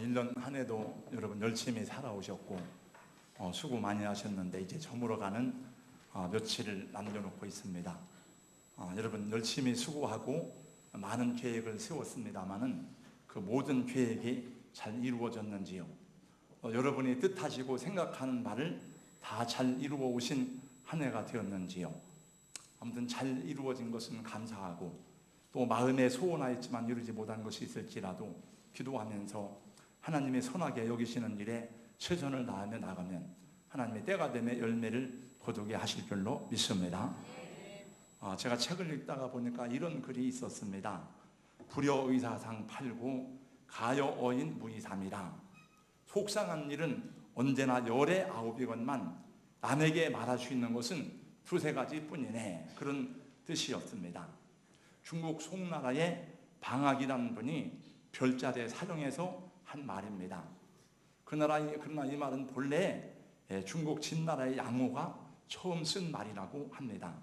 1년 한 해도 여러분 열심히 살아오셨고 수고 많이 하셨는데 이제 저물어가는 며칠을 남겨놓고 있습니다. 여러분 열심히 수고하고 많은 계획을 세웠습니다마는 그 모든 계획이 잘 이루어졌는지요? 여러분이 뜻하시고 생각하는 바를 다 잘 이루어 오신 한 해가 되었는지요? 아무튼 잘 이루어진 것은 감사하고 또 마음에 소원하였지만 이루지 못한 것이 있을지라도 기도하면서 하나님의 선하게 여기시는 일에 최선을 다하며 나가면 하나님의 때가 되면 열매를 거두게 하실 줄로 믿습니다. 제가 책을 읽다가 보니까 이런 글이 있었습니다. 불여의사상 팔구 가여어인 무이삼이라. 속상한 일은 언제나 열의 아홉이건만 남에게 말할 수 있는 것은 두세 가지 뿐이네, 그런 뜻이었습니다. 중국 송나라의 방학이라는 분이 별자리에 사용해서 한 말입니다. 그러나 이 말은 본래 중국 진나라의 양호가 처음 쓴 말이라고 합니다.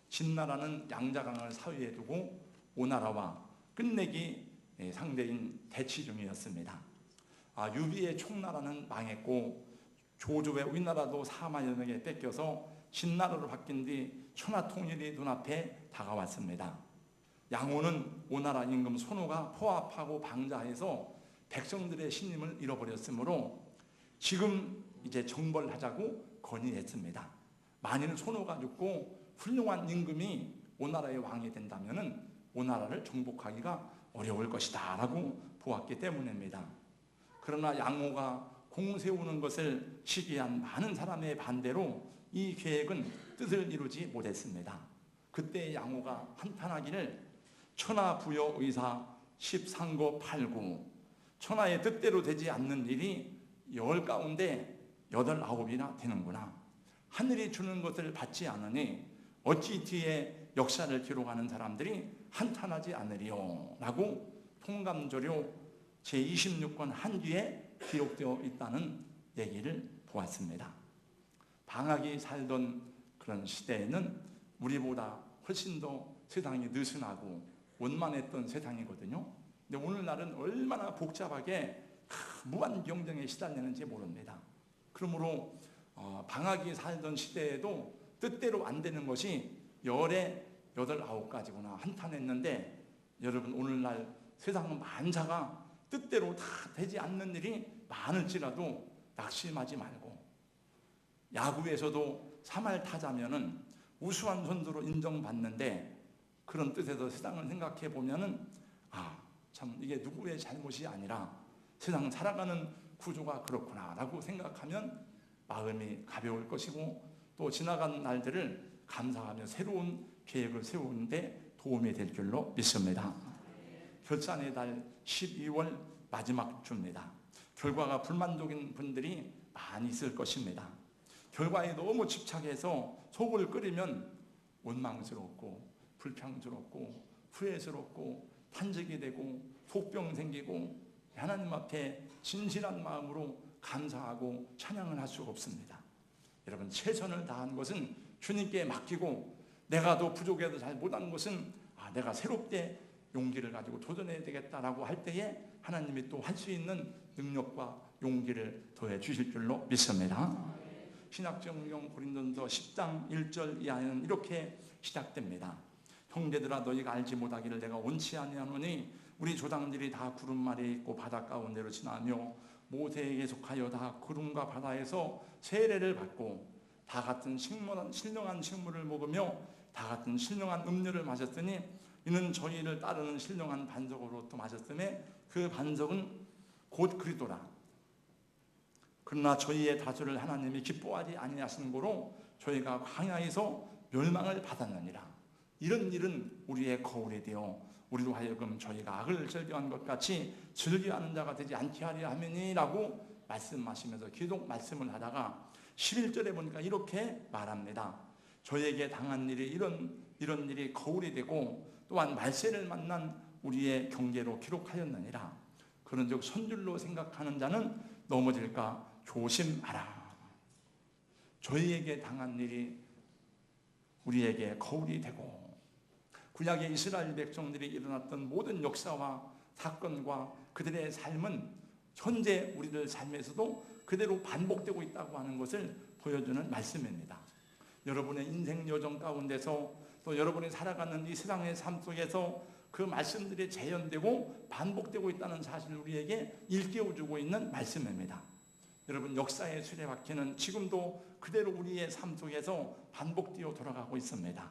진나라는 양자강을 사이에 두고 오나라와 끝내기 상대인 대치 중이었습니다. 유비의 총나라는 망했고 조조의 우리나라도 사마여 명에 뺏겨서 진나라로 바뀐 뒤 천하통일이 눈앞에 다가왔습니다. 양호는 오나라 임금 손호가 포압하고 방자해서 백성들의 신임을 잃어버렸으므로 지금 이제 정벌하자고 건의했습니다. 만일 손호가 죽고 훌륭한 임금이 오나라의 왕이 된다면 오나라를 정복하기가 어려울 것이다 라고 보았기 때문입니다. 그러나 양호가 공 세우는 것을 시기한 많은 사람의 반대로 이 계획은 뜻을 이루지 못했습니다. 그때 양호가 한탄하기를 천하부여의사 13거 8구, 천하의 뜻대로 되지 않는 일이 10 가운데 8, 9이나 되는구나. 하늘이 주는 것을 받지 않으니 어찌 뒤에 역사를 기록하는 사람들이 한탄하지 않으리요 라고 통감조료 제26권 한 뒤에 기록되어 있다는 얘기를 보았습니다. 방학이 살던 그런 시대에는 우리보다 훨씬 더 세상이 느슨하고 원만했던 세상이거든요. 근데 오늘날은 얼마나 복잡하게 무한 경쟁에 시달리는지 모릅니다. 그러므로 방학이 살던 시대에도 뜻대로 안 되는 것이 10에 8, 9가지구나 한탄했는데, 여러분 오늘날 세상 만사가 뜻대로 다 되지 않는 일이 많을지라도 낙심하지 말고, 야구에서도 3할 타자면은 우수한 선수로 인정받는데 그런 뜻에서 세상을 생각해 보면은 참 이게 누구의 잘못이 아니라 세상 살아가는 구조가 그렇구나 라고 생각하면 마음이 가벼울 것이고, 또 지나간 날들을 감사하며 새로운 계획을 세우는데 도움이 될 줄로 믿습니다. 결산의 달 12월 마지막 주입니다. 결과가 불만족인 분들이 많이 있을 것입니다. 결과에 너무 집착해서 속을 끓이면 원망스럽고 불평스럽고 후회스럽고 탄식이 되고 속병 생기고 하나님 앞에 진실한 마음으로 감사하고 찬양을 할 수가 없습니다. 여러분 최선을 다한 것은 주님께 맡기고, 내가 더 부족해도 잘 못한 것은 내가 새롭게 용기를 가지고 도전해야 되겠다라고 할 때에 하나님이 또 할 수 있는 능력과 용기를 더해 주실 줄로 믿습니다. 신약성경 고린도서 10장 1절 이하에는 이렇게 시작됩니다. 형제들아 너희가 알지 못하기를 내가 원치 아니하노니 우리 조상들이 다 구름 아래에 있고 바다 가운데로 지나며 모세에게 속하여 다 구름과 바다에서 세례를 받고 다 같은 신령한 식물을 먹으며 다 같은 신령한 음료를 마셨으니 이는 저희를 따르는 신령한 반석으로부터 마셨음에 그 반석은 곧 그리스도라. 그러나 저희의 다수를 하나님이 기뻐하지 아니하신 고로 저희가 광야에서 멸망을 받았느니라. 이런 일은 우리의 거울이 되어 우리로 하여금 저희가 악을 즐겨한 것 같이 즐겨하는 자가 되지 않게 하려 함이니라고 말씀하시면서 계속 말씀을 하다가 11절에 보니까 이렇게 말합니다. 저에게 당한 일이 이런 일이 거울이 되고 또한 말세를 만난 우리의 경계로 기록하였느니라. 그런즉 선줄로 생각하는 자는 넘어질까 조심하라. 저희에게 당한 일이 우리에게 거울이 되고, 구약의 이스라엘 백성들이 일어났던 모든 역사와 사건과 그들의 삶은 현재 우리들 삶에서도 그대로 반복되고 있다고 하는 것을 보여주는 말씀입니다. 여러분의 인생 여정 가운데서 또 여러분이 살아가는 이 세상의 삶 속에서 그 말씀들이 재현되고 반복되고 있다는 사실을 우리에게 일깨워주고 있는 말씀입니다. 여러분, 역사의 수레바퀴는 지금도 그대로 우리의 삶 속에서 반복되어 돌아가고 있습니다.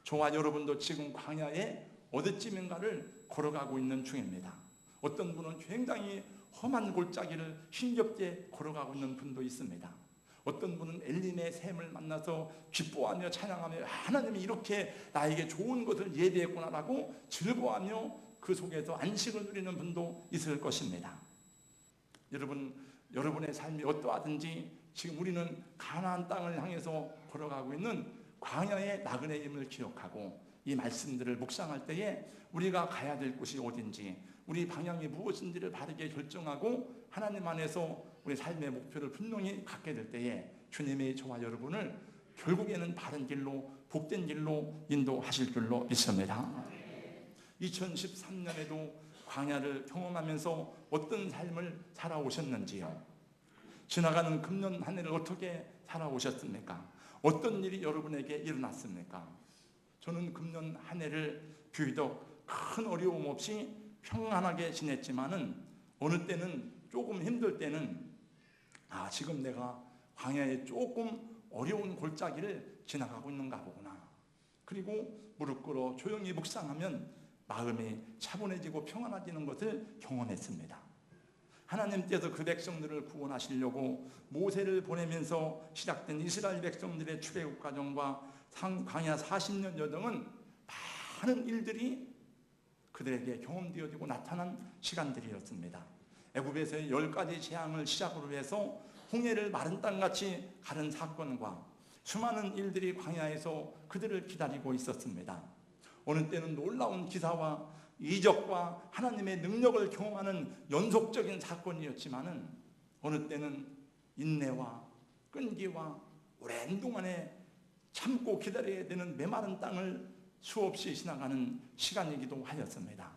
저와 여러분도 지금 광야에 어디쯤인가를 걸어가고 있는 중입니다. 어떤 분은 굉장히 험한 골짜기를 힘겹게 걸어가고 있는 분도 있습니다. 어떤 분은 엘림의 샘을 만나서 기뻐하며 찬양하며 하나님이 이렇게 나에게 좋은 것을 예비했구나라고 즐거워하며 그 속에서 안식을 누리는 분도 있을 것입니다. 여러분의 삶이 어떠하든지 지금 우리는 가나안 땅을 향해서 걸어가고 있는 광야의 나그네임을 기억하고 이 말씀들을 묵상할 때에 우리가 가야 될 곳이 어딘지, 우리 방향이 무엇인지를 바르게 결정하고 하나님 안에서 우리 삶의 목표를 분명히 갖게 될 때에 주님이 저와 여러분을 결국에는 바른 길로, 복된 길로 인도하실 줄로 믿습니다. 2013년에도 광야를 경험하면서 어떤 삶을 살아오셨는지요? 지나가는 금년 한 해를 어떻게 살아오셨습니까? 어떤 일이 여러분에게 일어났습니까? 저는 금년 한 해를 비교적 큰 어려움 없이 평안하게 지냈지만은 어느 때는 조금 힘들 때는 지금 내가 광야에 조금 어려운 골짜기를 지나가고 있는가 보구나. 그리고 무릎 꿇어 조용히 묵상하면 마음이 차분해지고 평안해지는 것을 경험했습니다. 하나님께서 그 백성들을 구원하시려고 모세를 보내면서 시작된 이스라엘 백성들의 출애굽 과정과 광야 40년 여정은 많은 일들이 그들에게 경험되어지고 나타난 시간들이었습니다. 애굽에서의 10가지 재앙을 시작으로 해서 홍해를 마른 땅같이 가른 사건과 수많은 일들이 광야에서 그들을 기다리고 있었습니다. 어느 때는 놀라운 기사와 이적과 하나님의 능력을 경험하는 연속적인 사건이었지만은 어느 때는 인내와 끈기와 오랜 동안에 참고 기다려야 되는 메마른 땅을 수없이 지나가는 시간이기도 하였습니다.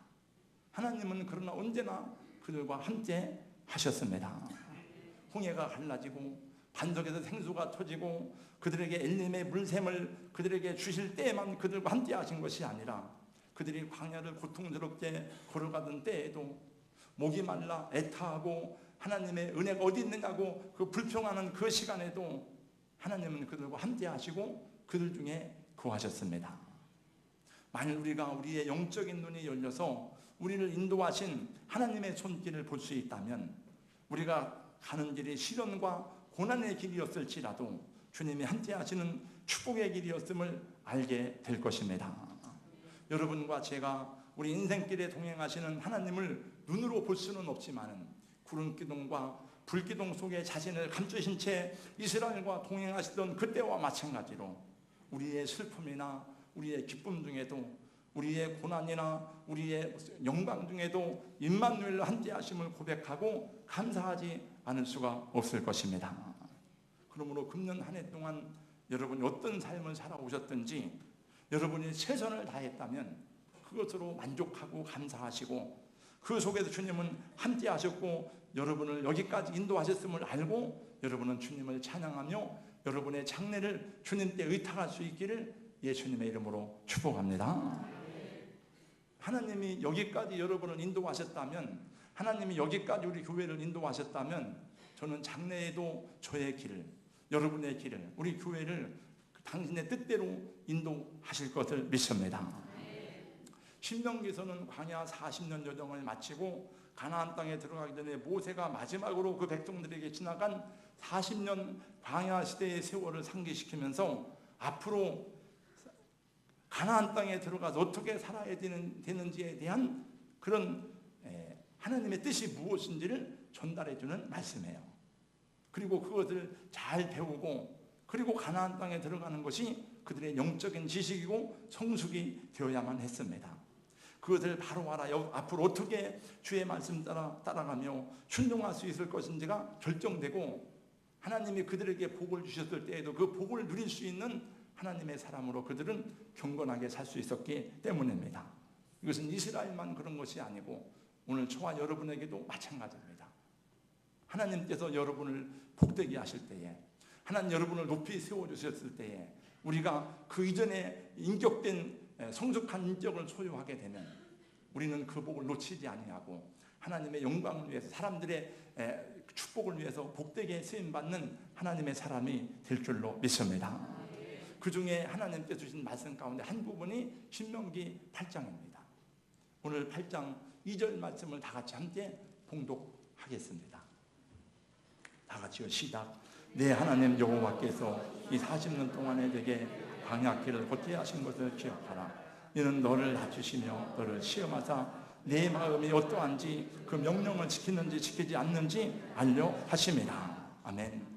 하나님은 그러나 언제나 그들과 함께 하셨습니다. 홍해가 갈라지고 반석에서 생수가 터지고 그들에게 엘림의 물샘을 그들에게 주실 때에만 그들과 함께 하신 것이 아니라 그들이 광야를 고통스럽게 걸어가던 때에도 목이 말라 애타하고 하나님의 은혜가 어디 있느냐고 그 불평하는 그 시간에도 하나님은 그들과 함께 하시고 그들 중에 거하셨습니다. 만일 우리가 우리의 영적인 눈이 열려서 우리를 인도하신 하나님의 손길을 볼 수 있다면 우리가 가는 길이 시련과 고난의 길이었을지라도 주님이 함께 하시는 축복의 길이었음을 알게 될 것입니다. 여러분과 제가 우리 인생길에 동행하시는 하나님을 눈으로 볼 수는 없지만 구름기둥과 불기둥 속에 자신을 감추신 채 이스라엘과 동행하시던 그때와 마찬가지로 우리의 슬픔이나 우리의 기쁨 중에도 우리의 고난이나 우리의 영광 중에도 임마누엘과 함께 하심을 고백하고 감사하지 않을 수가 없을 것입니다. 그러므로 금년 한 해 동안 여러분이 어떤 삶을 살아오셨든지 여러분이 최선을 다했다면 그것으로 만족하고 감사하시고 그 속에서 주님은 함께 하셨고 여러분을 여기까지 인도하셨음을 알고 여러분은 주님을 찬양하며 여러분의 장래를 주님께 의탁할 수 있기를 예수님의 이름으로 축복합니다. 하나님이 여기까지 여러분을 인도하셨다면, 하나님이 여기까지 우리 교회를 인도하셨다면 저는 장래에도 저의 길을, 여러분의 길을, 우리 교회를 당신의 뜻대로 인도하실 것을 믿습니다. 신명기서는 광야 40년 여정을 마치고 가나안 땅에 들어가기 전에 모세가 마지막으로 그 백성들에게 지나간 40년 광야 시대의 세월을 상기시키면서 앞으로 가나안 땅에 들어가서 어떻게 살아야 되는지에 대한 그런 하나님의 뜻이 무엇인지를 전달해주는 말씀이에요. 그리고 그것을 잘 배우고 그리고 가나안 땅에 들어가는 것이 그들의 영적인 지식이고 성숙이 되어야만 했습니다. 그것을 바로 알아 앞으로 어떻게 주의 말씀 따라가며 순종할 수 있을 것인지가 결정되고 하나님이 그들에게 복을 주셨을 때에도 그 복을 누릴 수 있는 하나님의 사람으로 그들은 경건하게 살 수 있었기 때문입니다. 이것은 이스라엘만 그런 것이 아니고 오늘 저와 여러분에게도 마찬가지입니다. 하나님께서 여러분을 복되게 하실 때에, 하나님 여러분을 높이 세워주셨을 때에 우리가 그 이전에 인격된 성숙한 인격을 소유하게 되면 우리는 그 복을 놓치지 아니하고 하나님의 영광을 위해서, 사람들의 축복을 위해서 복되게 쓰임받는 하나님의 사람이 될 줄로 믿습니다. 그 중에 하나님께서 주신 말씀 가운데 한 부분이 신명기 8장입니다. 오늘 8장 2절 말씀을 다 같이 함께 봉독하겠습니다. 다 같이요. 시작. 내 하나님 여호와께서 이 40년 동안에 내게 광야길을 걷게 하신 것을 기억하라. 이는 너를 낮추시며 너를 시험하사 내 마음이 어떠한지 그 명령을 지키는지 지키지 않는지 알려 하심이라. 아멘.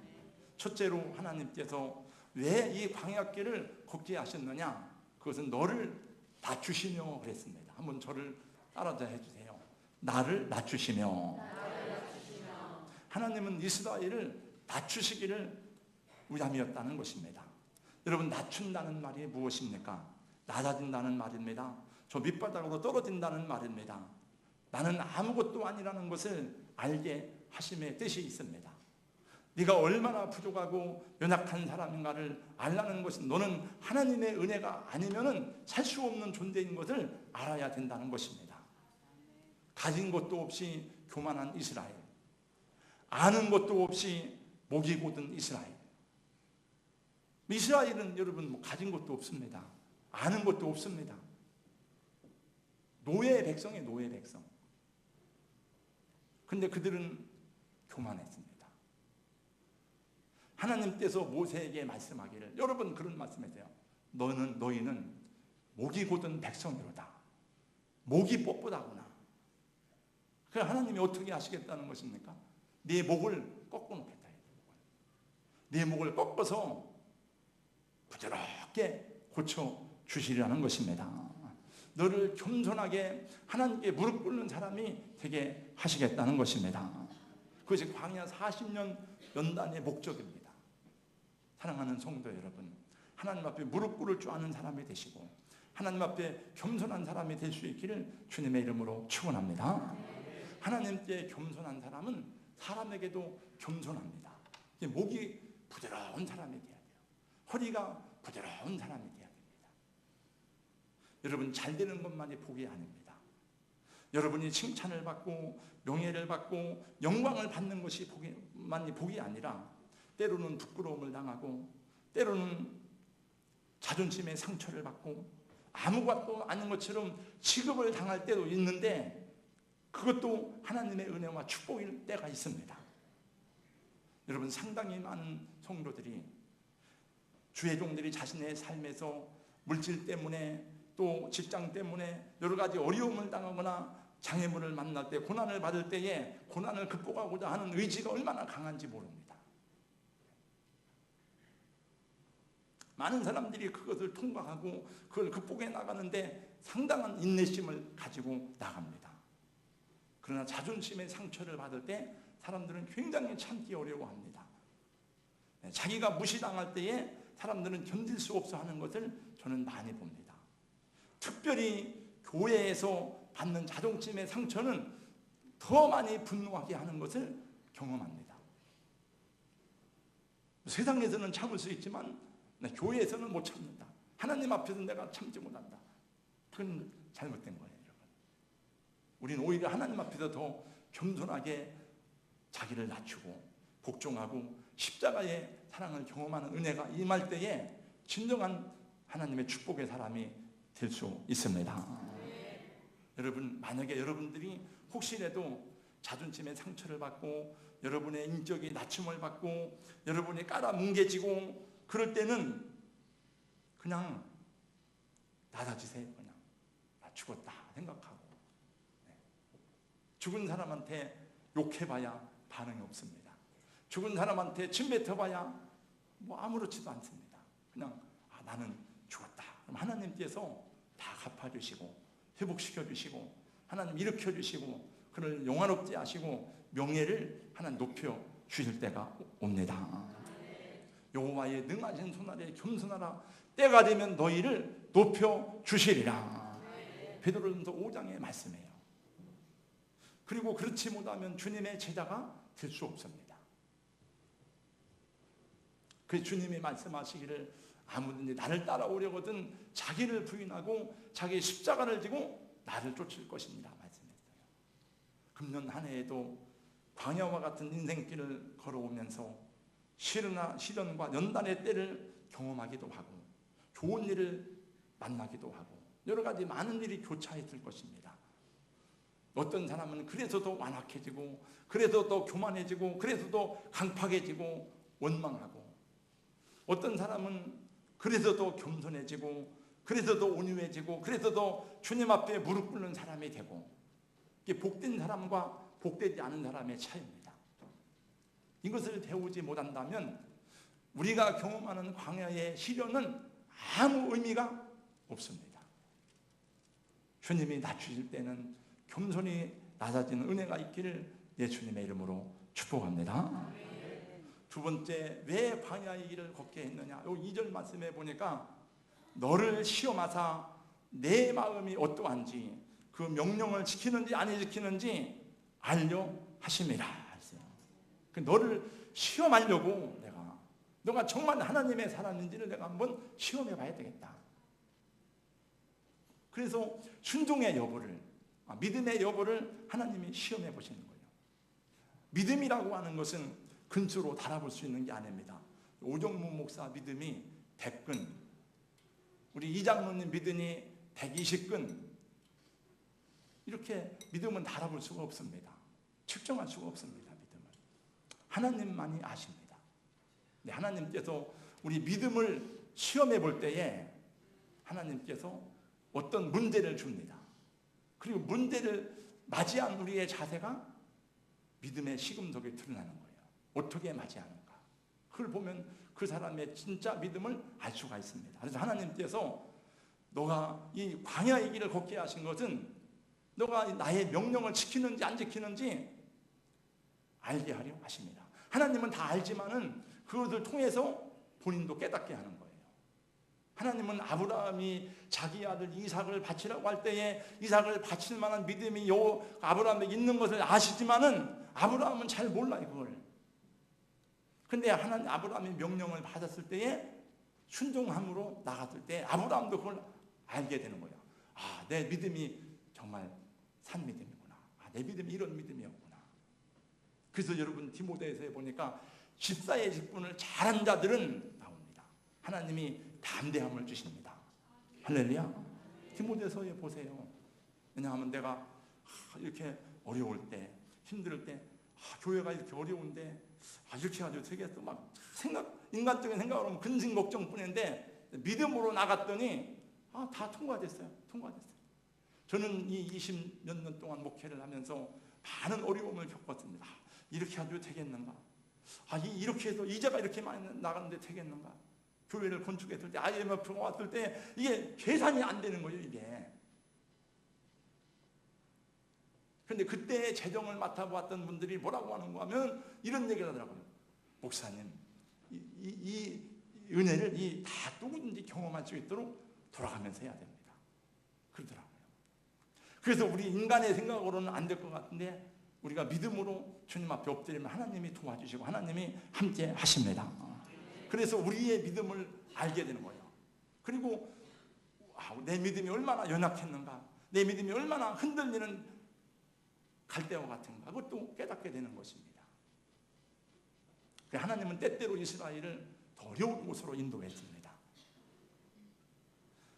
첫째로 하나님께서 왜 이 광야길을 걷게 하셨느냐? 그것은 너를 낮추시며 그랬습니다. 한번 저를 따라서 해주세요. 나를 낮추시며. 하나님은 이스라엘을 낮추시기를 위함이었다는 것입니다. 여러분, 낮춘다는 말이 무엇입니까? 낮아진다는 말입니다. 저 밑바닥으로 떨어진다는 말입니다. 나는 아무것도 아니라는 것을 알게 하심의 뜻이 있습니다. 네가 얼마나 부족하고 연약한 사람인가를 알라는 것은 너는 하나님의 은혜가 아니면은 살 수 없는 존재인 것을 알아야 된다는 것입니다. 가진 것도 없이 교만한 이스라엘, 아는 것도 없이 목이 곧은 이스라엘. 이스라엘은 여러분 가진 것도 없습니다. 아는 것도 없습니다. 노예 백성이에요. 노예 백성. 근데 그들은 교만했습니다. 하나님께서 모세에게 말씀하기를, 여러분 그런 말씀하세요. 너희는 목이 곧은 백성이로다. 목이 뻣뻣하구나. 그럼 하나님이 어떻게 하시겠다는 것입니까? 네 목을 꺾어 놓겠다. 네 목을 꺾어서 부드럽게 고쳐 주시려는 것입니다. 너를 겸손하게 하나님께 무릎 꿇는 사람이 되게 하시겠다는 것입니다. 그것이 광야 40년 연단의 목적입니다. 사랑하는 성도 여러분, 하나님 앞에 무릎 꿇을 줄 아는 사람이 되시고 하나님 앞에 겸손한 사람이 될 수 있기를 주님의 이름으로 축원합니다. 하나님께 겸손한 사람은 사람에게도 겸손합니다. 목이 부드러운 사람이 돼야 돼요. 허리가 부드러운 사람이 돼야 됩니다. 여러분, 잘 되는 것만이 복이 아닙니다. 여러분이 칭찬을 받고 명예를 받고 영광을 받는 것이 복이 아니라 때로는 부끄러움을 당하고 때로는 자존심의 상처를 받고 아무것도 아닌 것처럼 취급을 당할 때도 있는데 그것도 하나님의 은혜와 축복일 때가 있습니다. 여러분, 상당히 많은 성도들이, 주의 종들이 자신의 삶에서 물질 때문에 또 직장 때문에 여러 가지 어려움을 당하거나 장애물을 만날 때, 고난을 받을 때에 고난을 극복하고자 하는 의지가 얼마나 강한지 모릅니다. 많은 사람들이 그것을 통과하고 그걸 극복해 나가는데 상당한 인내심을 가지고 나갑니다. 그러나 자존심의 상처를 받을 때 사람들은 굉장히 참기 어려워합니다. 자기가 무시당할 때에 사람들은 견딜 수 없어 하는 것을 저는 많이 봅니다. 특별히 교회에서 받는 자존심의 상처는 더 많이 분노하게 하는 것을 경험합니다. 세상에서는 참을 수 있지만 교회에서는 못 참는다. 하나님 앞에서 내가 참지 못한다. 그건 잘못된 거예요, 여러분. 우리는 오히려 하나님 앞에서 더 겸손하게 자기를 낮추고 복종하고 십자가의 사랑을 경험하는 은혜가 임할 때에 진정한 하나님의 축복의 사람이 될 수 있습니다. 여러분, 만약에 여러분들이 혹시라도 자존심의 상처를 받고 여러분의 인격이 낮춤을 받고 여러분이 깔아뭉개지고 그럴 때는 그냥 낮아지세요. 그냥 죽었다 생각하고. 죽은 사람한테 욕해봐야 반응이 없습니다. 죽은 사람한테 침 뱉어봐야 뭐 아무렇지도 않습니다. 그냥 나는 죽었다. 그럼 하나님께서 다 갚아주시고 회복시켜주시고 하나님 일으켜주시고 그를 영화롭게 하시고 명예를 하나님 높여주실 때가 옵니다. 여호와의 능하신 손아래 겸손하라. 때가 되면 너희를 높여주시리라. 베드로전서 5장의 말씀이에요. 그리고 그렇지 못하면 주님의 제자가 될 수 없습니다. 그 주님이 말씀하시기를 아무든지 나를 따라오려거든 자기를 부인하고 자기 십자가를 지고 나를 쫓을 것입니다 말씀했어요. 금년 한 해에도 광야와 같은 인생길을 걸어오면서 시련과 연단의 때를 경험하기도 하고 좋은 일을 만나기도 하고 여러 가지 많은 일이 교차했을 것입니다. 어떤 사람은 그래서 더 완악해지고 그래서 더 교만해지고 그래서 더 강팍해지고 원망하고 어떤 사람은 그래서 더 겸손해지고 그래서 더 온유해지고 그래서 더 주님 앞에 무릎 꿇는 사람이 되고 이게 복된 사람과 복되지 않은 사람의 차이입니다. 이것을 배우지 못한다면 우리가 경험하는 광야의 시련은 아무 의미가 없습니다. 주님이 낮추실 때는 겸손히 낮아지는 은혜가 있기를 예수님의 이름으로 축복합니다. 두 번째, 왜 광야의 길을 걷게 했느냐? 요 2절 말씀해 보니까 너를 시험하사 내 마음이 어떠한지 그 명령을 지키는지 안 지키는지 알려 하심이라. 너를 시험하려고 너가 정말 하나님의 사람인지를 내가 한번 시험해 봐야 되겠다. 그래서 순종의 여부를, 믿음의 여부를 하나님이 시험해 보시는 거예요. 믿음이라고 하는 것은 근수로 달아볼 수 있는 게 아닙니다. 오정문 목사 믿음이 100근, 우리 이장로님 믿음이 120근, 이렇게 믿음은 달아볼 수가 없습니다. 측정할 수가 없습니다. 믿음은 하나님만이 아십니다. 하나님께서 우리 믿음을 시험해 볼 때에 하나님께서 어떤 문제를 줍니다. 그리고 문제를 맞이한 우리의 자세가 믿음의 시금석에 드러나는 거예요. 어떻게 맞이하는가. 그걸 보면 그 사람의 진짜 믿음을 알 수가 있습니다. 그래서 하나님께서 너가 이 광야의 길을 걷게 하신 것은 너가 나의 명령을 지키는지 안 지키는지 알게 하려 하십니다. 하나님은 다 알지만은 그것을 통해서 본인도 깨닫게 하는 거예요. 하나님은 아브라함이 자기 아들 이삭을 바치라고 할 때에 이삭을 바칠 만한 믿음이 아브라함에 있는 것을 아시지만은 아브라함은 잘 몰라요, 그걸. 근데 하나님 아브라함이 명령을 받았을 때에 순종함으로 나갔을 때 아브라함도 그걸 알게 되는 거예요. 아, 내 믿음이 정말 산 믿음이구나. 아, 내 믿음이 이런 믿음이었구나. 그래서 여러분 디모데후서에 보니까 집사의 직분을 잘한 자들은 나옵니다. 하나님이 담대함을 주십니다. 할렐루야. 디모데후서에 보세요. 왜냐하면 내가 이렇게 어려울 때, 힘들 때, 교회가 이렇게 어려운데 이렇게 해가지고 되겠어. 막 인간적인 생각으로 하면 근심 걱정뿐인데 믿음으로 나갔더니 다 통과됐어요. 저는 이 20몇 년 동안 목회를 하면서 많은 어려움을 겪었습니다. 이렇게 해도 되겠는가? 이렇게 해서 이자가 이렇게 많이 나가는데 되겠는가? 교회를 건축했을 때 IMF가 왔을 때 이게 계산이 안 되는 거예요, 이게. 그런데 그때 재정을 맡아보았던 분들이 뭐라고 하는가 하면 이런 얘기를 하더라고요. 목사님, 이 은혜를 다 누구든지 경험할 수 있도록 돌아가면서 해야 됩니다. 그러더라고요. 그래서 우리 인간의 생각으로는 안 될 것 같은데 우리가 믿음으로 주님 앞에 엎드리면 하나님이 도와주시고 하나님이 함께 하십니다. 그래서 우리의 믿음을 알게 되는 거예요. 그리고 내 믿음이 얼마나 연약했는가, 내 믿음이 얼마나 흔들리는 갈대와 같은가, 그것도 깨닫게 되는 것입니다. 하나님은 때때로 이스라엘을 더 어려운 곳으로 인도했습니다.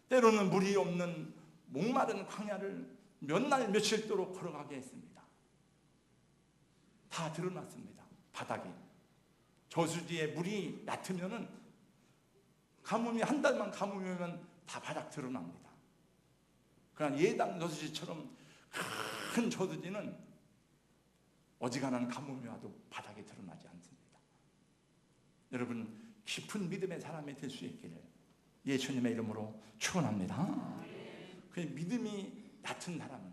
때로는 물이 없는 목마른 광야를 몇 날 며칠 도록 걸어가게 했습니다. 다 드러났습니다. 바닥이 저수지에 물이 얕으면은 가뭄이 한 달만 가뭄이면 다 바닥 드러납니다. 그러나 예당 저수지처럼 큰 저수지는 어지간한 가뭄이 와도 바닥에 드러나지 않습니다. 여러분 깊은 믿음의 사람이 될 수 있기를 예수님의 이름으로 축원합니다. 그 믿음이 얕은 사람은,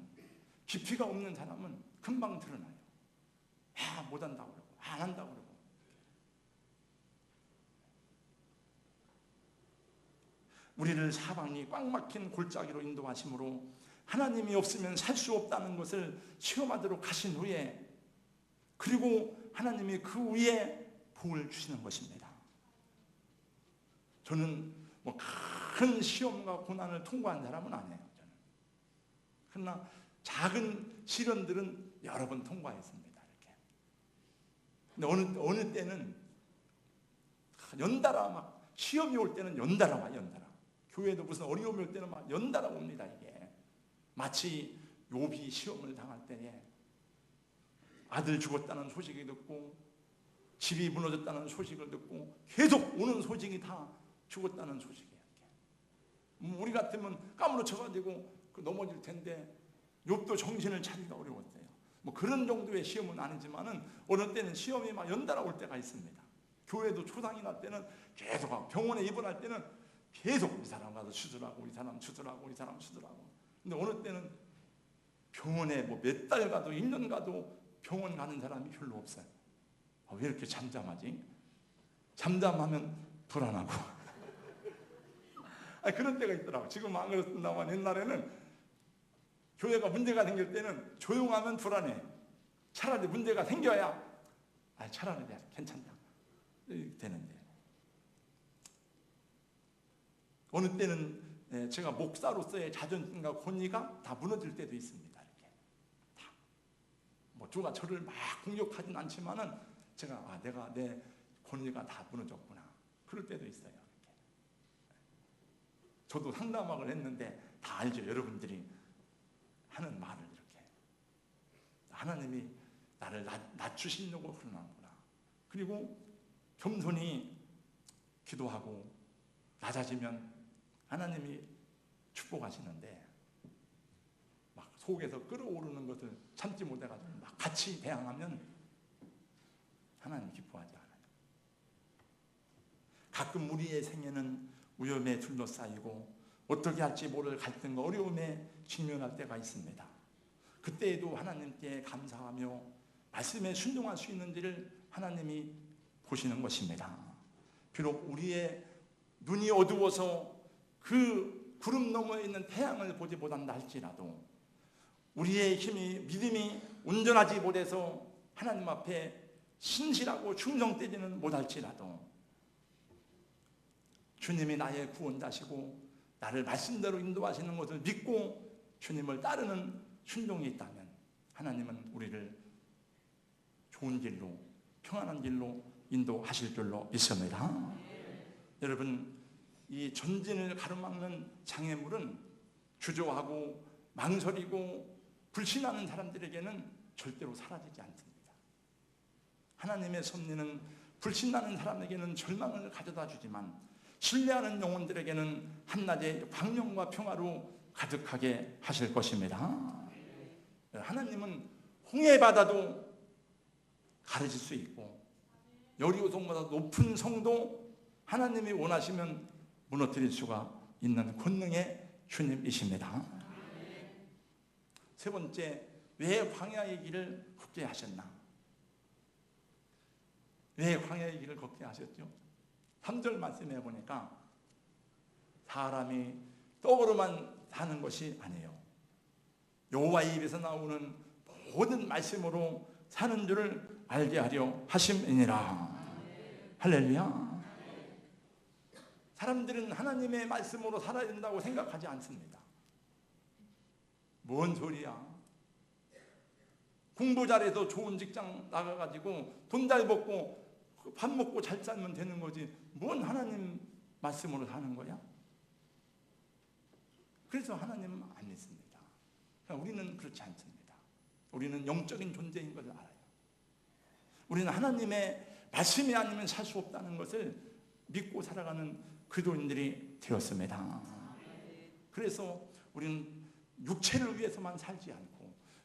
깊이가 없는 사람은 금방 드러나요. 못한다고 그러고 안 한다고 그러고. 우리를 사방이 꽉 막힌 골짜기로 인도하심으로 하나님이 없으면 살 수 없다는 것을 체험하도록 하신 후에, 그리고 하나님이 그 위에 복을 주시는 것입니다. 저는 뭐 큰 시험과 고난을 통과한 사람은 아니에요. 저는. 그러나 작은 시련들은 여러 번 통과했습니다. 이렇게. 근데 어느 때는 연달아 막 시험이 올 때는 연달아 와, 연달아. 교회도 무슨 어려움이 올 때는 막 연달아 옵니다. 이게 마치 욥이 시험을 당할 때에 아들 죽었다는 소식이 듣고 집이 무너졌다는 소식을 듣고 계속 오는 소식이 다 죽었다는 소식이에요. 우리 같으면 까무러쳐가지고 넘어질 텐데 욥도 정신을 차리기가 어려웠대요. 뭐 그런 정도의 시험은 아니지만은 어느 때는 시험이 막 연달아 올 때가 있습니다. 교회도 초상이 날 때는 계속, 병원에 입원할 때는 계속 이 사람 가서 수술하고, 이 사람 수술하고, 이 사람 수술하고. 근데 어느 때는 병원에 뭐 몇 달 가도 1년 가도 병원 가는 사람이 별로 없어요. 왜 이렇게 잠잠하지? 잠잠하면 불안하고. 그런 때가 있더라고요. 지금 안 그렇습니다만 옛날에는 교회가 문제가 생길 때는 조용하면 불안해. 차라리 문제가 생겨야 차라리 괜찮다 되는데, 어느 때는 제가 목사로서의 자존심과 권위가 다 무너질 때도 있습니다. 이렇게 다. 뭐 누가 저를 막 공격하진 않지만은 제가 내가 내 권위가 다 무너졌구나, 그럴 때도 있어요. 이렇게. 저도 상담학을 했는데 다 알죠. 여러분들이 하는 말을 이렇게 하나님이 나를 낮추시려고 그러는구나. 그리고 겸손히 기도하고 낮아지면 하나님이 축복하시는데, 막 속에서 끓어오르는 것을 참지 못해가지고 막 같이 대항하면 하나님 기뻐하지 않아요. 가끔 우리의 생애는 위험에 둘러싸이고 어떻게 할지 모를 갈등과 어려움에 직면할 때가 있습니다. 그때에도 하나님께 감사하며 말씀에 순종할 수 있는지를 하나님이 보시는 것입니다. 비록 우리의 눈이 어두워서 그 구름 너머에 있는 태양을 보지 못한다 할지라도, 우리의 힘이, 믿음이 온전하지 못해서 하나님 앞에 신실하고 충성되지는 못할지라도, 주님이 나의 구원자시고 나를 말씀대로 인도하시는 것을 믿고 주님을 따르는 순종이 있다면 하나님은 우리를 좋은 길로, 평안한 길로 인도하실 줄로 믿습니다. 여러분, 이 전진을 가로막는 장애물은 주저하고 망설이고 불신하는 사람들에게는 절대로 사라지지 않습니다. 하나님의 섭리는 불신하는 사람에게는 절망을 가져다 주지만 신뢰하는 영혼들에게는 한낮의 광명과 평화로 가득하게 하실 것입니다. 하나님은 홍해 바다도 가르칠 수 있고 여리고성보다 높은 성도 하나님이 원하시면 무너뜨릴 수가 있는 권능의 주님이십니다. 세 번째, 왜 광야의 길을 걷게 하셨나? 왜 광야의 길을 걷게 하셨죠? 3절 말씀해 보니까 사람이 떡으로만 사는 것이 아니에요. 여호와의 입에서 나오는 모든 말씀으로 사는 줄을 알게 하려 하심이니라. 할렐루야. 사람들은 하나님의 말씀으로 살아야 된다고 생각하지 않습니다. 뭔 소리야? 공부 잘해서 좋은 직장 나가가지고 돈 잘 벌고 밥 먹고 잘 살면 되는 거지, 뭔 하나님 말씀으로 사는 거야? 그래서 하나님은 안 믿습니다. 우리는 그렇지 않습니다. 우리는 영적인 존재인 것을 알아요. 우리는 하나님의 말씀이 아니면 살 수 없다는 것을 믿고 살아가는 그리스도인들이 되었습니다. 그래서 우리는 육체를 위해서만 살지 않고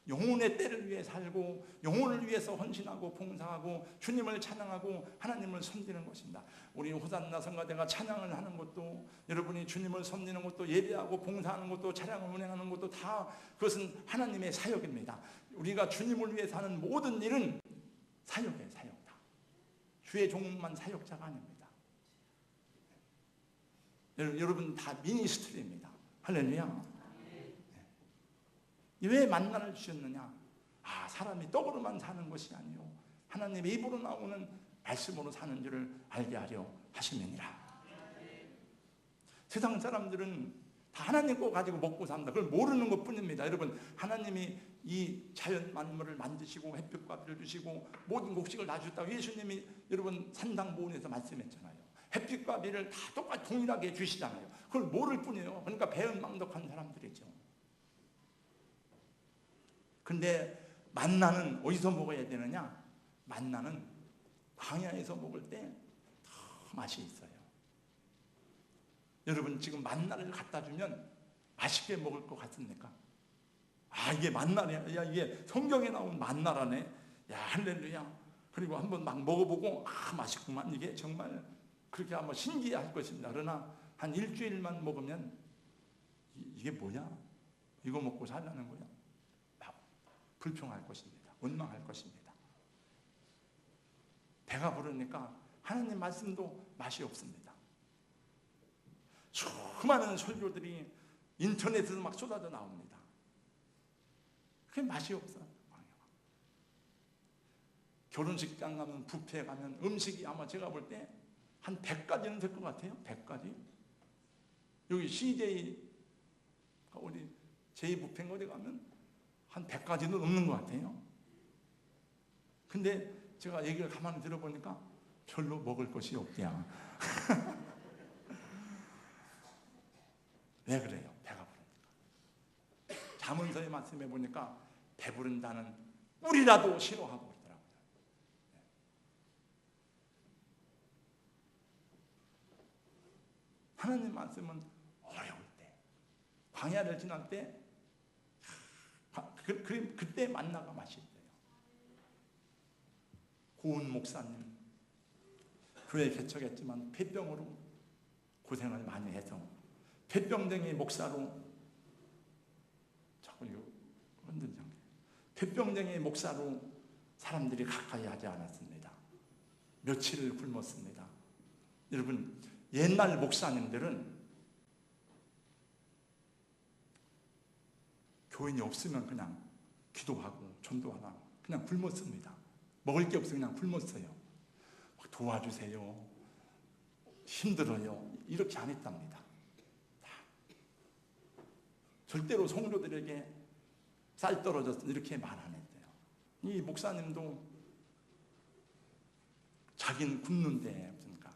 영혼의 때를 위해 살고 영혼을 위해서 헌신하고 봉사하고 주님을 찬양하고 하나님을 섬기는 것입니다. 우리 호산나 성가대가 찬양을 하는 것도, 여러분이 주님을 섬기는 것도, 예배하고 봉사하는 것도, 찬양을 운행하는 것도 다 그것은 하나님의 사역입니다. 우리가 주님을 위해 사는 모든 일은 사역이에요. 사역다. 주의 종만 사역자가 아닙니다. 여러분 다 미니스트리입니다. 할렐루야. 왜 만나를 주셨느냐? 사람이 떡으로만 사는 것이 아니요 하나님의 입으로 나오는 말씀으로 사는 줄을 알게 하려 하심이니라. 세상 사람들은 다 하나님 거 가지고 먹고 삽니다. 그걸 모르는 것 뿐입니다. 여러분, 하나님이 이 자연 만물을 만드시고 햇빛과 비를 주시고 모든 곡식을 다 주셨다고 예수님이 여러분 산당보훈에서 말씀했잖아요. 햇빛과 비를 다 똑같이 동일하게 주시잖아요. 그걸 모를 뿐이에요. 그러니까 배은망덕한 사람들이죠. 근데 만나는 어디서 먹어야 되느냐? 만나는 광야에서 먹을 때 더 맛이 있어요. 여러분, 지금 만나를 갖다 주면 맛있게 먹을 것 같습니까? 이게 만나냐? 야, 이게 성경에 나온 만나라네. 야, 할렐루야. 그리고 한번 막 먹어보고 맛있구만. 이게 정말 그렇게 한번 신기할 것입니다. 그러나 한 일주일만 먹으면 이게 뭐냐? 이거 먹고 살라는 거야? 불평할 것입니다. 원망할 것입니다. 배가 부르니까 하나님 말씀도 맛이 없습니다. 수많은 설교들이 인터넷에서 막 쏟아져 나옵니다. 그게 맛이 없어요. 결혼식장 가면, 뷔페 가면 음식이 아마 제가 볼 때 한 100가지는 될 것 같아요. 100가지. 여기 CJ 우리 제2뷔페인가 어디 가면 한 100가지는 넘는 것 같아요. 근데 제가 얘기를 가만히 들어보니까 별로 먹을 것이 없대요. 왜 그래요? 배가 부르니까. 잠언서의 말씀해 보니까 배부른다는 꿀이라도 싫어하고 있더라고요. 하나님 말씀은 어려울 때, 광야를 지날 때 그때 만나가 맛이 있대요. 고은 목사님 교회 개척했지만 폐병으로 고생을 많이 해서 폐병쟁이 목사로 폐병쟁이 목사로 사람들이 가까이 하지 않았습니다. 며칠을 굶었습니다. 여러분, 옛날 목사님들은 교인이 없으면 그냥 기도하고 전도하고 그냥 굶었습니다. 먹을 게 없으면 그냥 굶었어요. 도와주세요. 힘들어요. 이렇게 안 했답니다. 절대로 성도들에게 쌀 떨어졌어 이렇게 말 안 했대요. 이 목사님도 자기는 굶는데 그러니까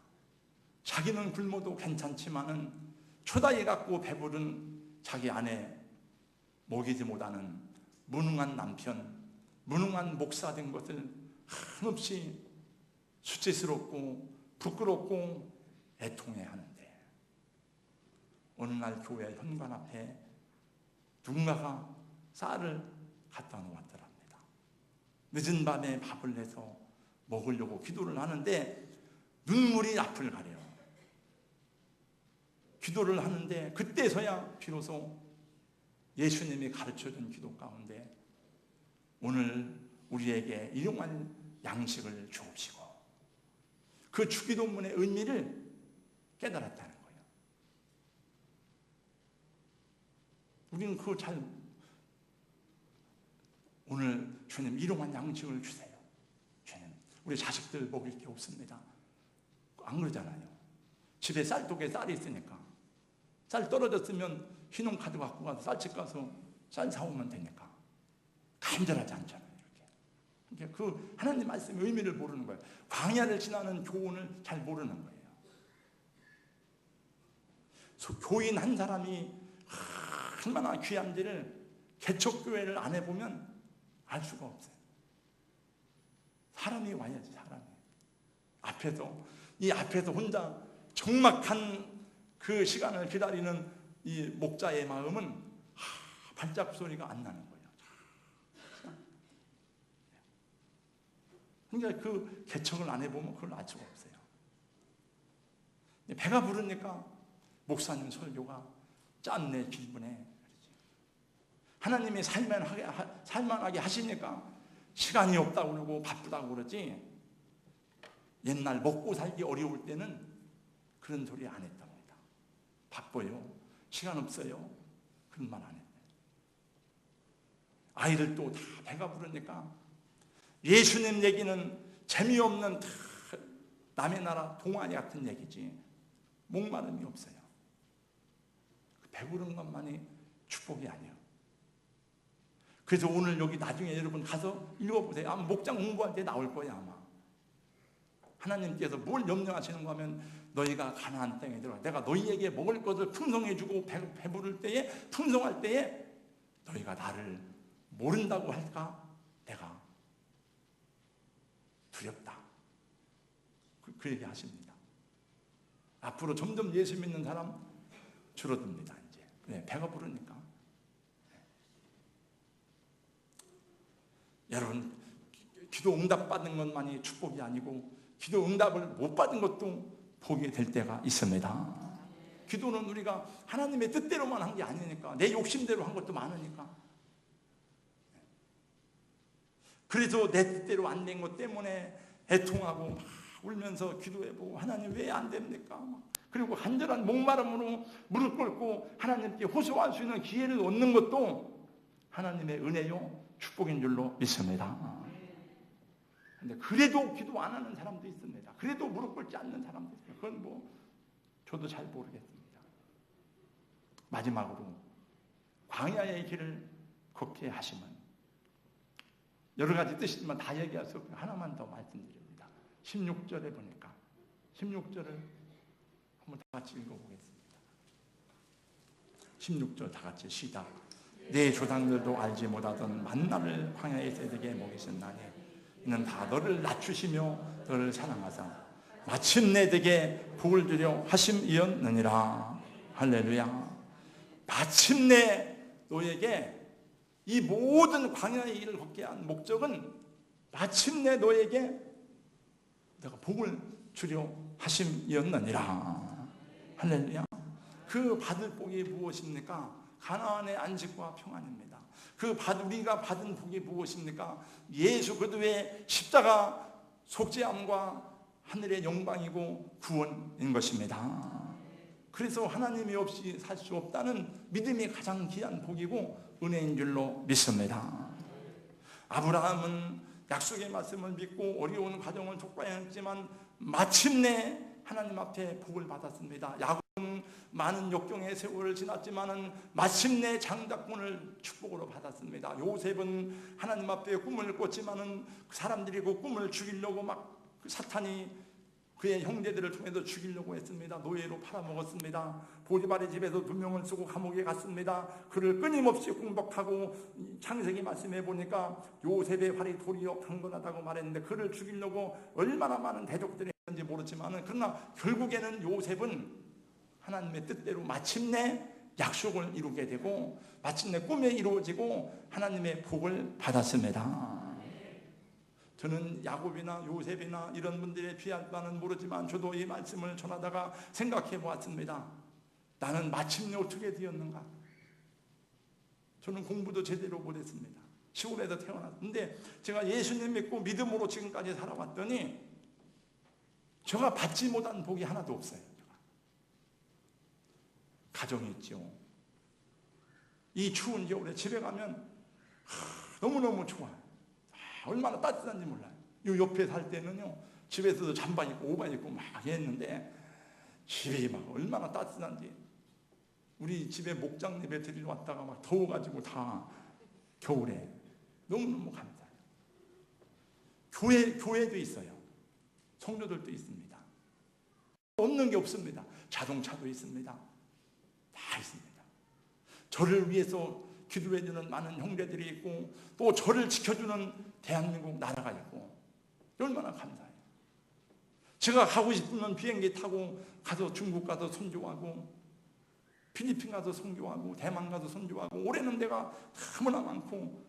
자기는 굶어도 괜찮지만은 초다이 갖고 배부른 자기 아내 먹이지 못하는 무능한 남편, 무능한 목사 된 것을 한없이 수치스럽고 부끄럽고 애통해 하는데 어느 날 교회 현관 앞에 누군가가 쌀을 갖다 놓았더랍니다. 늦은 밤에 밥을 내서 먹으려고 기도를 하는데 눈물이 앞을 가려요. 기도를 하는데 그때서야 비로소 예수님이 가르쳐준 기도 가운데 오늘 우리에게 일용할 양식을 주옵시고 그 주기도문의 의미를 깨달았다는 거예요. 우리는 그거 잘 오늘 주님 일용할 양식을 주세요. 주님 우리 자식들 먹일 게 없습니다. 안 그러잖아요. 집에 쌀독에 쌀이 있으니까 쌀 떨어졌으면 신용카드 갖고 가서 쌀집 가서 쌀 사오면 되니까 간절하지 않잖아요. 이렇게. 그 하나님 말씀의 의미를 모르는 거예요. 광야를 지나는 교훈을 잘 모르는 거예요. 교인 한 사람이 얼마나 귀한지를 개척교회를 안 해보면 알 수가 없어요. 사람이 와야지. 사람이 이 앞에서 혼자 적막한 그 시간을 기다리는 이 목자의 마음은 발작 소리가 안 나는 거예요. 그러니까 그 개척을 안 해보면 그걸 알 수가 없어요. 배가 부르니까 목사님 설교가 짠내 기분에 하나님이 살만하게 하시니까 시간이 없다고 그러고 바쁘다고 그러지 옛날 먹고 살기 어려울 때는 그런 소리 안 했답니다. 바빠요. 시간 없어요. 그런 말 안 했어요. 아이들 또 다 배가 부르니까 예수님 얘기는 재미없는 다 남의 나라 동아리 같은 얘기지 목마름이 없어요. 배부른 것만이 축복이 아니에요. 그래서 오늘 여기 나중에 여러분 가서 읽어보세요. 아마 목장 공부할 때 나올 거예요. 아마 하나님께서 뭘 염려하시는가 하면 너희가 가나안 땅에 들어가 내가 너희에게 먹을 것을 풍성해주고 배부를 때에 풍성할 때에 너희가 나를 모른다고 할까? 내가 두렵다. 그 얘기 하십니다. 앞으로 점점 예수 믿는 사람 줄어듭니다. 이제 네, 배가 부르니까. 여러분 기도 응답 받는 것만이 축복이 아니고 기도 응답을 못 받은 것도 복이 될 때가 있습니다. 기도는 우리가 하나님의 뜻대로만 한 게 아니니까 내 욕심대로 한 것도 많으니까 그래서 내 뜻대로 안 된 것 때문에 애통하고 막 울면서 기도해보고 하나님 왜 안 됩니까? 그리고 간절한 목마름으로 무릎 꿇고 하나님께 호소할 수 있는 기회를 얻는 것도 하나님의 은혜요 축복인 줄로 믿습니다. 근데 그래도 기도 안 하는 사람도 있습니다. 그래도 무릎 꿇지 않는 사람도 있어요. 그건 뭐 저도 잘 모르겠습니다. 마지막으로 광야의 길을 걷게 하시면 여러 가지 뜻이지만 다 얘기할 수 없고 하나만 더 말씀드립니다. 16절에 보니까 16절을 한번 다 같이 읽어보겠습니다. 16절 다 같이 시작. 내 조상들도 알지 못하던 만나를 광야에서 내게 먹이셨나니 이는 다 너를 낮추시며 너를 사랑하사 마침내 내게 복을 주려 하심이었느니라. 할렐루야. 마침내 너에게 이 모든 광야의 길을 걷게 한 목적은 마침내 너에게 내가 복을 주려 하심이었느니라. 할렐루야. 그 받을 복이 무엇입니까? 가나안의 안식과 평안입니다. 우리가 받은 복이 무엇입니까? 예수 그리스도의 십자가 속죄함과 하늘의 영광이고 구원인 것입니다. 그래서 하나님이 없이 살 수 없다는 믿음이 가장 귀한 복이고 은혜인 줄로 믿습니다. 아브라함은 약속의 말씀을 믿고 어려운 과정을 족발했지만 마침내 하나님 앞에 복을 받았습니다. 야곱은 많은 역경의 세월을 지났지만 마침내 장자권을 축복으로 받았습니다. 요셉은 하나님 앞에 꿈을 꿨지만 사람들이 그 꿈을 죽이려고 막 사탄이 그의 형제들을 통해서 죽이려고 했습니다. 노예로 팔아먹었습니다. 보디발의 집에서 2명을 쓰고 감옥에 갔습니다. 그를 끊임없이 공박하고 창세기 말씀해 보니까 요셉의 활이 도리어 강건하다고 말했는데 그를 죽이려고 얼마나 많은 대적들이 했는지 모르지만 그러나 결국에는 요셉은 하나님의 뜻대로 마침내 약속을 이루게 되고 마침내 꿈에 이루어지고 하나님의 복을 받았습니다. 저는 야곱이나 요셉이나 이런 분들의 귀한 바는 모르지만 저도 이 말씀을 전하다가 생각해 보았습니다. 나는 마침내 어떻게 되었는가? 저는 공부도 제대로 못했습니다. 시골에서 태어났는데 제가 예수님 믿고 믿음으로 지금까지 살아왔더니 제가 받지 못한 복이 하나도 없어요. 가정이 있죠. 이 추운 겨울에 집에 가면 너무너무 좋아요. 얼마나 따뜻한지 몰라요. 이 옆에 살 때는요 집에서도 잠바 입고 오바 입고 막 했는데 집이 막 얼마나 따뜻한지 우리 집에 목장 예배 드리러 왔다가 막 더워가지고 다 겨울에 너무너무 감사해요. 교회도 있어요. 성도들도 있습니다. 없는 게 없습니다. 자동차도 있습니다. 다 있습니다. 저를 위해서 기도해주는 많은 형제들이 있고 또 저를 지켜주는 대한민국 나라가 있고 얼마나 감사해요. 제가 가고 싶으면 비행기 타고 가서 중국 가서 선교하고 필리핀 가서 선교하고 대만 가서 선교하고 올해는 내가 너무나 많고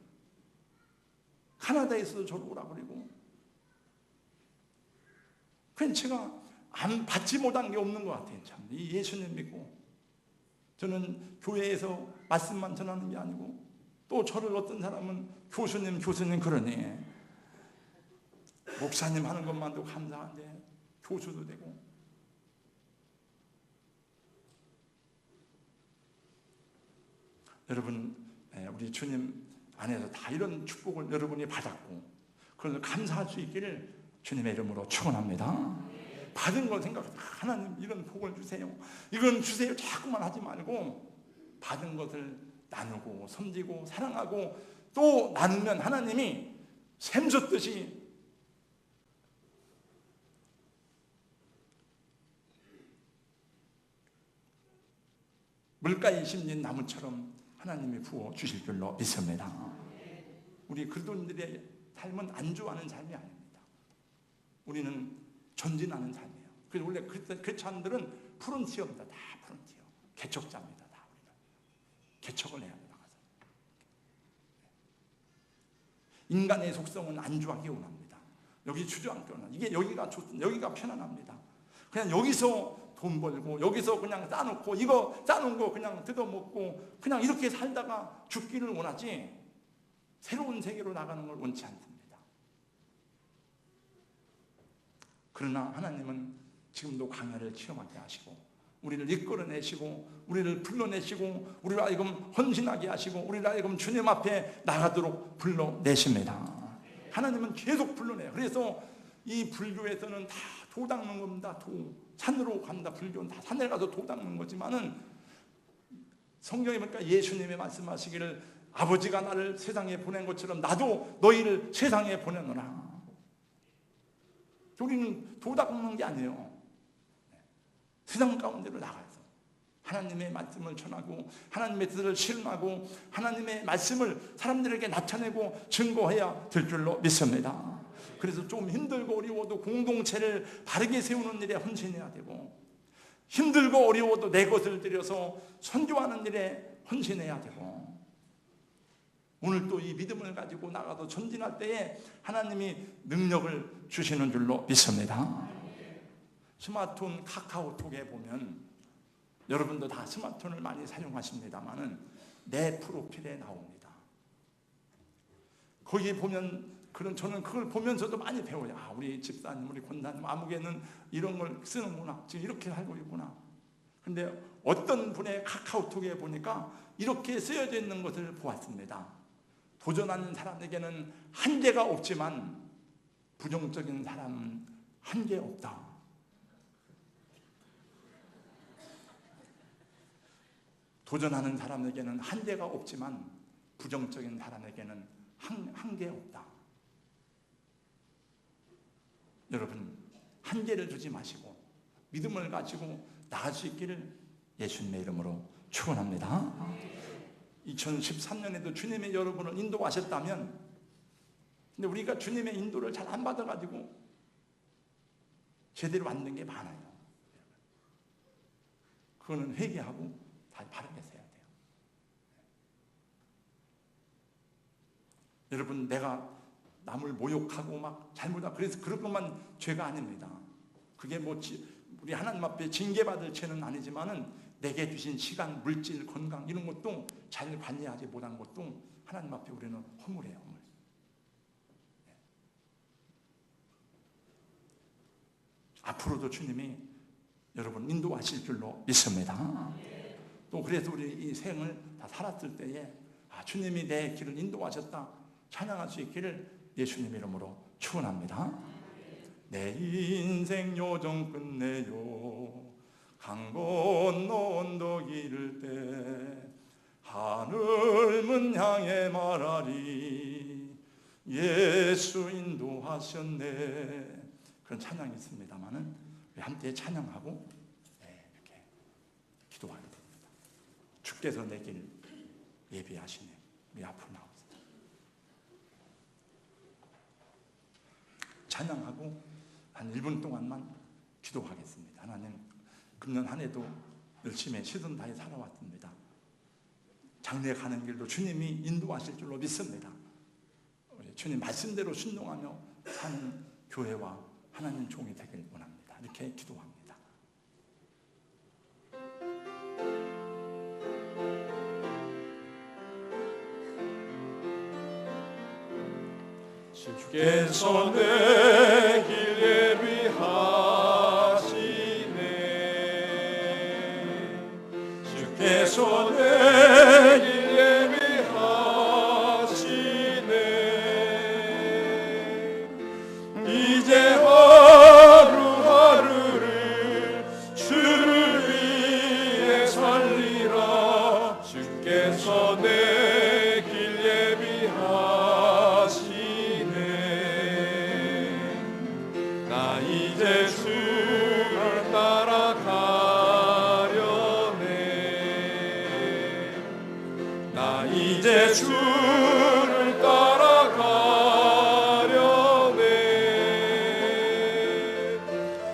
카나다에서도 저를 오라 그러고 그냥 제가 안 받지 못한 게 없는 것 같아요. 참 이 예수님 믿고 저는 교회에서 말씀만 전하는 게 아니고 또 저를 어떤 사람은 교수님 그러니 목사님 하는 것만도 감사한데 교수도 되고 우리 주님 안에서 다 이런 축복을 여러분이 받았고 그걸 감사할 수 있기를 주님의 이름으로 축원합니다. 받은 걸 생각해서 하나님 이런 복을 주세요, 이건 주세요 자꾸만 하지 말고 받은 것을 나누고 섬기고 사랑하고 또 나누면 하나님이 샘솟듯이 물가에 심진 나무처럼 하나님이 부어 주실 줄로 믿습니다. 우리 그리스도인들의 삶은 안주하는 삶이 아닙니다. 우리는 전진하는 삶이에요. 그래서 원래 크리스찬들은 프론티어입니다. 다 프론티어. 개척자입니다. 다 우리는 개척을 해야 합니다. 인간의 속성은 안주하기 원합니다. 여기 주저앉기 원합니다. 이게 여기가 좋습니다. 여기가 편안합니다. 그냥 여기서 돈 벌고 여기서 그냥 싸놓고 이거 싸놓은 거 그냥 뜯어먹고 그냥 이렇게 살다가 죽기를 원하지 새로운 세계로 나가는 걸 원치 않습니다. 그러나 하나님은 지금도 광야를 체험하게 하시고 우리를 이끌어내시고 우리를 불러내시고 우리를 하여금 헌신하게 하시고 우리를 하여금 주님 앞에 나가도록 불러내십니다. 하나님은 계속 불러내요. 그래서 이 불교에서는 다 도 닦는 겁니다. 산으로 간다. 불교는 다 산에 가서 도 닦는 거지만은 성경에 보니까 예수님이 말씀하시기를 아버지가 나를 세상에 보낸 것처럼 나도 너희를 세상에 보내노라. 우리는 도 닦는 게 아니에요. 세상 가운데로 나가서 하나님의 말씀을 전하고 하나님의 뜻을 실행하고 하나님의 말씀을 사람들에게 나타내고 증거해야 될 줄로 믿습니다. 그래서 좀 힘들고 어려워도 공동체를 바르게 세우는 일에 헌신해야 되고 힘들고 어려워도 내 것을 들여서 선교하는 일에 헌신해야 되고 오늘 또 이 믿음을 가지고 나가서 전진할 때에 하나님이 능력을 주시는 줄로 믿습니다. 스마트폰 카카오톡에 보면 여러분도 다 스마트폰을 많이 사용하십니다만은 내 프로필에 나옵니다. 거기 보면 저는 그걸 보면서도 많이 배워요. 아, 우리 집사님, 우리 권사님, 아무개는 이런 걸 쓰는구나. 지금 이렇게 살고 있구나. 근데 어떤 분의 카카오톡에 보니까 이렇게 쓰여져 있는 것을 보았습니다. 도전하는 사람에게는 한계가 없지만 부정적인 사람은 한계 없다. 도전하는 사람에게는 한계가 없지만 부정적인 사람에게는 한계 없다. 여러분 한계를 두지 마시고 믿음을 가지고 나갈 수 있기를 예수님의 이름으로 축원합니다. 2013년에도 주님이 여러분을 인도하셨다면 근데 우리가 주님의 인도를 잘 안 받아가지고 제대로 안 된 게 많아요. 그거는 회개하고 다시 바르게 서야 돼요. 여러분 내가 남을 모욕하고 막 잘못하고 그래서 그런 것만 죄가 아닙니다. 그게 뭐 우리 하나님 앞에 징계받을 죄는 아니지만은 내게 주신 시간, 물질, 건강 이런 것도 잘 관리하지 못한 것도 하나님 앞에 우리는 허물이에요. 허물. 앞으로도 주님이 여러분 인도하실 줄로 믿습니다. 또 그래서 우리 이 생을 다 살았을 때에 주님이 내 길을 인도하셨다 찬양할 수 있기를 예수님 이름으로 축원합니다. 내 인생 요정 끝내요 강 건너 언덕 이를 때 하늘문 향해 말하리 예수 인도하셨네. 그런 찬양이 있습니다만은 함께 찬양하고 이렇게 기도하게 됩니다. 주께서 내 길 예비하시네. 우리 앞으로 나오세요. 찬양하고 한 1분 동안만 기도하겠습니다. 하나님 금년 한 해도 열심히 시선 다해 살아왔습니다. 장래 가는 길도 주님이 인도하실 줄로 믿습니다. 주님 말씀대로 순종하며 사는 교회와 하나님 종이 되길 원합니다. 이렇게 기도합니다. 주께서 내 길 예비하시네 주께서 내 길 예비하시네 이제 주를 따라가려네. 나 이제 주를 따라가려네.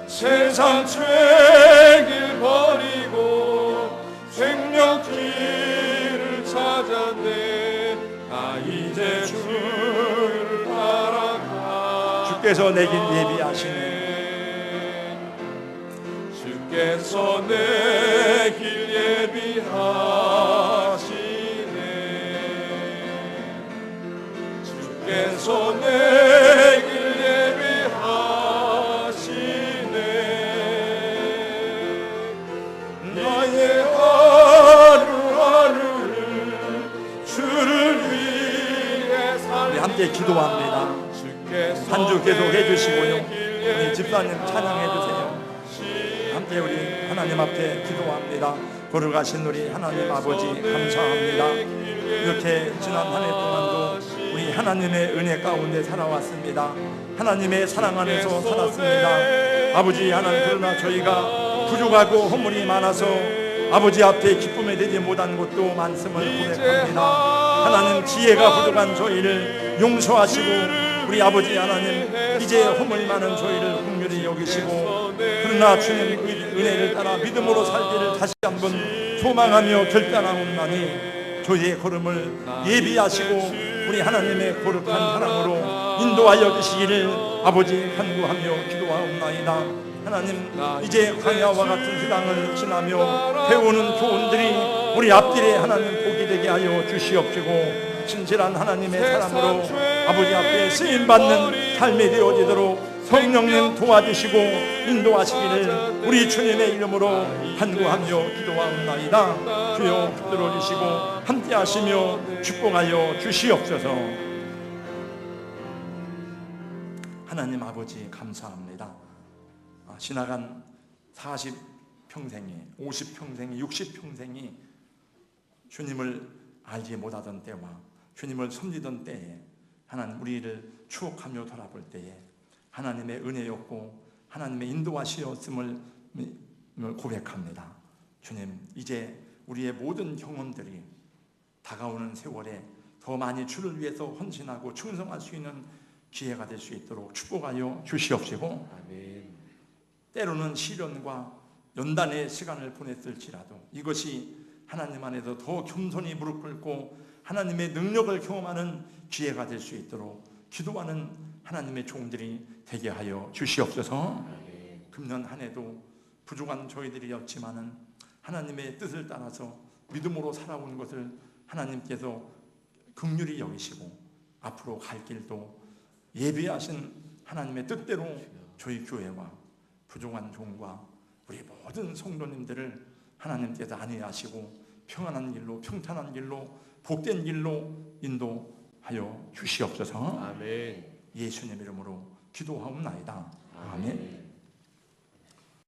세상 죄길 버리고 생명 길을 찾았네. 나 이제 주를 따라가. 주께서 내 길 예비하시네. 주께서 내 길 예비하시네. 주께서 내 길 예비하시네. 나의 하루하루를 주를 위해 살리. 우리 함께 기도합니다. 한 주 계속 해주시고요. 우리 집사님 찬양해주세요. 함께 우리 하나님 앞에 기도합니다. 걸어가신 우리 하나님 아버지 감사합니다. 이렇게 지난 한 해 동안도 우리 하나님의 은혜 가운데 살아왔습니다. 하나님의 사랑 안에서 살았습니다. 아버지 하나님, 그러나 저희가 부족하고 허물이 많아서 아버지 앞에 기쁨에 되지 못한 것도 많음을 고백합니다. 하나님, 지혜가 부족한 저희를 용서하시고 우리 아버지 하나님, 이제 허물 많은 저희를 긍휼히 여기시고, 그러나 주님 은혜를 따라 믿음으로 살기를 다시 한번 소망하며 결단하옵나니 저희의 걸음을 예비하시고 우리 하나님의 거룩한 사랑으로 인도하여 주시기를 아버지 간구하며 기도하옵나이다. 하나님, 이제 광야와 같은 그 땅을 지나며 배우는 교훈들이 우리 앞길에 하나님 복이 되게 하여 주시옵시고, 진실한 하나님의 사람으로 아버지 앞에 쓰임받는 삶이 되어지도록 성령님 도와주시고 인도하시기를 우리 주님의 이름으로 간구하며 기도하옵나이다. 주여 붙들어 주시고 함께 하시며 축복하여 주시옵소서. 하나님 아버지 감사합니다. 지나간 40평생이, 50평생이, 60평생이 주님을 알지 못하던 때와 주님을 섬기던 때에 하나님 우리를 추억하며 돌아볼 때에 하나님의 은혜였고 하나님의 인도하시었음을 고백합니다. 주님, 이제 우리의 모든 경험들이 다가오는 세월에 더 많이 주를 위해서 헌신하고 충성할 수 있는 기회가 될 수 있도록 축복하여 주시옵시고, 아멘. 때로는 시련과 연단의 시간을 보냈을지라도 이것이 하나님 안에서 더 겸손히 무릎 꿇고 하나님의 능력을 경험하는 기회가 될 수 있도록 기도하는 하나님의 종들이 되게 하여 주시옵소서. 금년 한 해도 부족한 저희들이었지만은 하나님의 뜻을 따라서 믿음으로 살아온 것을 하나님께서 긍휼히 여기시고 앞으로 갈 길도 예비하신 하나님의 뜻대로 저희 교회와 부족한 종과 우리 모든 성도님들을 하나님께서 안위하시고 평안한 길로, 평탄한 길로, 복된 길로 인도하여 주시옵소서. 아멘. 예수님 이름으로 기도하옵나이다. 아멘.